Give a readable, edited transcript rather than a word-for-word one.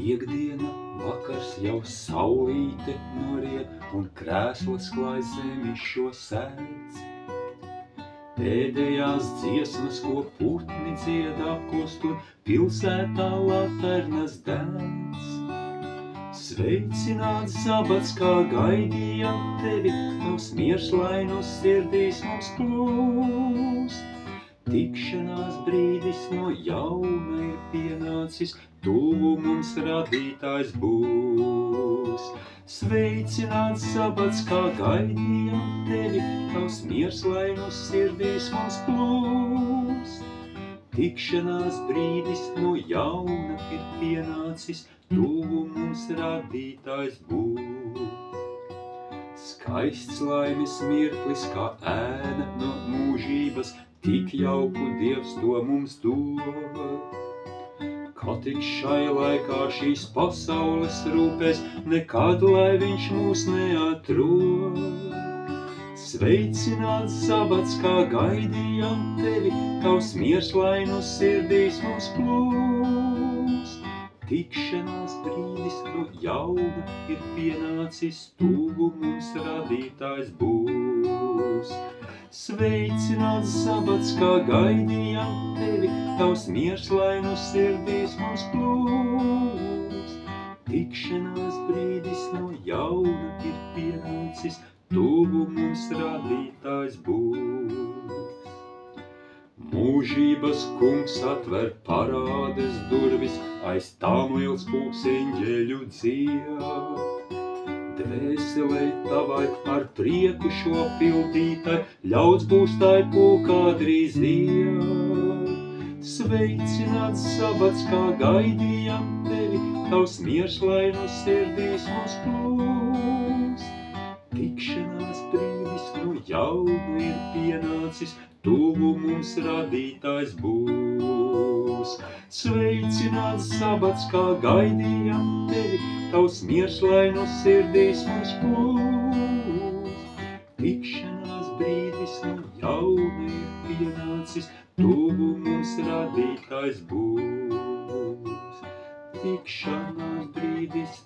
Piektdiena, vakars jau saulīte noriet un krēslas klāj zemi šo sēdz. Pēdējās dziesmas, ko putni dzied apkostur, pilsētā laternas dēns. Sveicināts sabats, kā gaidījām tevi, tavs miers lai no sirdīs mums plūst. Tikšanās brīdis no jauna ir pienācis, tuvu mums radītājs būs. Sveicināts sabats, kā gaidījām tevi, tavs miers lai no sirdīs mums plūst. Tikšanās brīdis no jauna ir pienācis, tuvu mums radītājs būs. Skaists laimes mirklis, kā ēna no mūžības, tik jauku Dievs to mums dod. Kā tik šai laikā šīs pasaules rūpēs, nekad lai viņš mūs neatrod. Sveicināts sabats, kā gaidījām tevi, tavs miers lai no sirdīs mums plūst. Tikšanās brīdis no jauna ir pienācis, tuvu mums radītājs būs. Sveicināts sabats, kā gaidījām tevi, tavs miers lai no sirdīs mums plūst. Tikšanās brīdis no jauna ir pienācis, tuvu mums radītājs būs. Mūžības kungs atver parādes durvis, aiz tām liels pulks eņģeļu dzied. Dvēselei tavai ar prieku šo pildītai, ļauds būs tai pulkā drīz iet. Sveicināts sabats, kā gaidījām tevi, tavs miers lai no sirdīs mums plūst. Tikšanās brīdis no jauna ir pienācis, tuvu mums radītājs būs. Sveicināts sabats, kā gaidījām tevi, tavs miers lai no sirdīs mums plūst. Tikšanās brīdis no jauna ir pienācis, tuvu mums radītājs būs. Tikšanās brīdis